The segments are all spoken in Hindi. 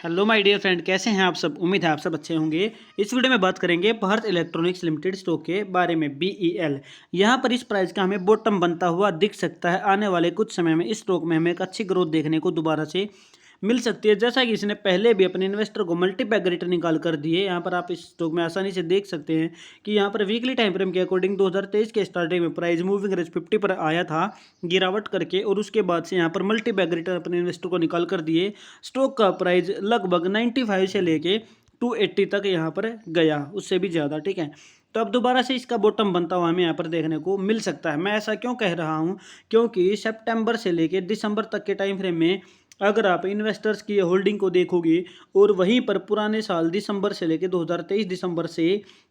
हेलो माय डियर फ्रेंड, कैसे हैं आप सब। उम्मीद है आप सब अच्छे होंगे। इस वीडियो में बात करेंगे भारत इलेक्ट्रॉनिक्स लिमिटेड स्टॉक के बारे में, BEL। यहाँ पर इस प्राइस का हमें बॉटम बनता हुआ दिख सकता है। आने वाले कुछ समय में इस स्टॉक में हमें एक अच्छी ग्रोथ देखने को दोबारा से मिल सकती है, जैसा कि इसने पहले भी अपने इन्वेस्टर को मल्टीपैक रिटर्न निकाल कर दिए। यहाँ पर आप इस स्टॉक में आसानी से देख सकते हैं कि यहाँ पर वीकली टाइम फ्रेम के अकॉर्डिंग 2023 के स्टार्टिंग में प्राइस मूविंग एवरेज 50 पर आया था गिरावट करके, और उसके बाद से यहाँ पर मल्टीपैक रिटर्न अपने इन्वेस्टर को निकाल कर दिए। स्टॉक का प्राइस लगभग 95 से लेके 280 तक यहाँ पर गया, उससे भी ज़्यादा। ठीक है, तो अब दोबारा से इसका बॉटम बनता हुआ हमें यहाँ पर देखने को मिल सकता है। मैं ऐसा क्यों कह रहा हूँ, क्योंकि सितंबर से लेके दिसंबर तक के टाइम फ्रेम में अगर आप इन्वेस्टर्स की होल्डिंग को देखोगे और वहीं पर पुराने साल दिसंबर से लेकर 2023 दिसंबर से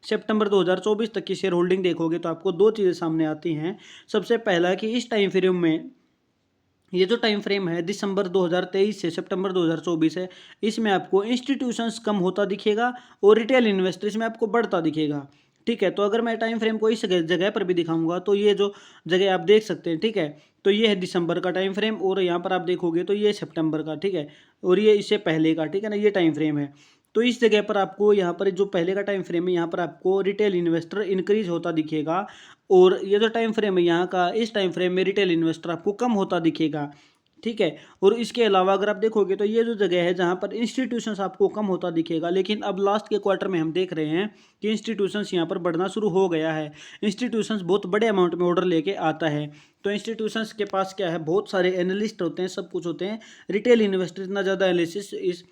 सितंबर 2024 तक की शेयर होल्डिंग देखोगे, तो आपको दो चीज़ें सामने आती हैं। सबसे पहला कि इस टाइम फ्रेम में, ये जो टाइम फ्रेम है दिसंबर 2023 से सितंबर 2024 है, इसमें आपको इंस्टीट्यूशंस कम होता दिखेगा और रिटेल इन्वेस्टर इसमें आपको बढ़ता दिखेगा। ठीक है, तो अगर मैं टाइम फ्रेम को इस जगह पर भी दिखाऊंगा तो ये जो जगह आप देख सकते हैं, ठीक है, तो ये है दिसंबर का टाइम फ्रेम और यहाँ पर आप देखोगे तो ये सितंबर का, ठीक है, और ये इससे पहले का, ठीक है ना, ये टाइम फ्रेम है। तो इस जगह पर आपको यहाँ पर जो पहले का टाइम फ्रेम है, यहाँ पर आपको रिटेल इन्वेस्टर इंक्रीज होता दिखेगा, और ये जो टाइम फ्रेम है यहाँ का, इस टाइम फ्रेम में रिटेल इन्वेस्टर आपको कम होता दिखेगा। ठीक है, और इसके अलावा अगर आप देखोगे तो ये जो जगह है जहाँ पर इंस्टीट्यूशंस आपको कम होता दिखेगा, लेकिन अब लास्ट के क्वार्टर में हम देख रहे हैं कि इंस्टीट्यूशंस यहाँ पर बढ़ना शुरू हो गया है। इंस्टीट्यूशंस बहुत बड़े अमाउंट में ऑर्डर लेके आता है, तो इंस्टीट्यूशंस के पास क्या है, बहुत सारे एनालिस्ट होते हैं, सब कुछ होते हैं। रिटेल इन्वेस्टर इतना ज़्यादा एनालिसिस इस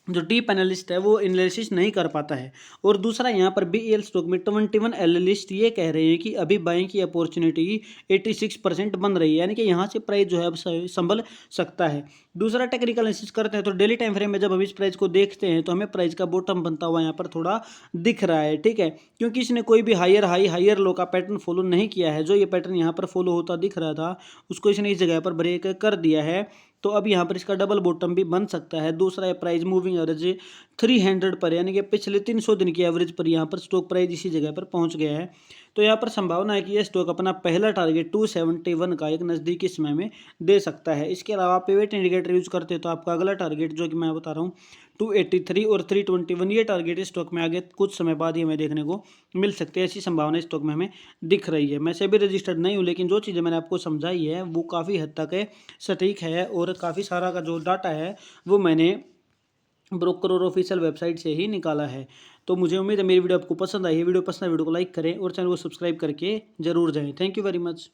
जो डीप एनालिस्ट है वो एनालिसिस नहीं कर पाता है। और दूसरा यहाँ पर BEL स्टॉक में 21 एनालिस्ट ये कह रहे हैं कि अभी बाइंग की अपॉर्चुनिटी 86% बन रही है, यानी कि यहाँ से प्राइस जो है अब संभल सकता है। दूसरा टेक्निकल एनालिसिस करते हैं तो डेली टाइम फ्रेम में जब हम इस प्राइस को देखते हैं तो हमें प्राइस का बॉटम बनता हुआ यहाँ पर थोड़ा दिख रहा है। ठीक है, क्योंकि इसने कोई भी हायर हाई हायर लो का पैटर्न फॉलो नहीं किया है। जो ये पैटर्न यहाँ पर फॉलो होता दिख रहा था उसको इसने इस जगह पर ब्रेक कर दिया है, तो अब यहाँ पर इसका डबल बॉटम भी बन सकता है। दूसरा है प्राइस मूविंग एवरेज 300 पर, यानी कि पिछले 300 दिन की एवरेज पर यहाँ पर स्टॉक प्राइस इसी जगह पर पहुँच गया है। तो यहाँ पर संभावना है कि यह स्टॉक अपना पहला टारगेट 271 का एक नज़दीकी समय में दे सकता है। इसके अलावा पिवट इंडिकेटर यूज करते हैं तो आपका अगला टारगेट जो कि मैं बता रहा हूँ 283 और 321, ये टारगेट इस स्टॉक में आगे कुछ समय बाद ही हमें देखने को मिल सकते हैं। ऐसी संभावना स्टॉक में हमें दिख रही है। मैं से भी रजिस्टर्ड नहीं हूँ, लेकिन जो चीज़ें मैंने आपको समझाई है वो काफ़ी हद तक सटीक है, और काफ़ी सारा का जो डाटा है वो मैंने ब्रोकर और ऑफिशियल वेबसाइट से ही निकाला है। तो मुझे उम्मीद है मेरी वीडियो आपको पसंद आई है। वीडियो पसंद है वीडियो को लाइक करें और चैनल को सब्सक्राइब करके जरूर जाएं। Thank you very much.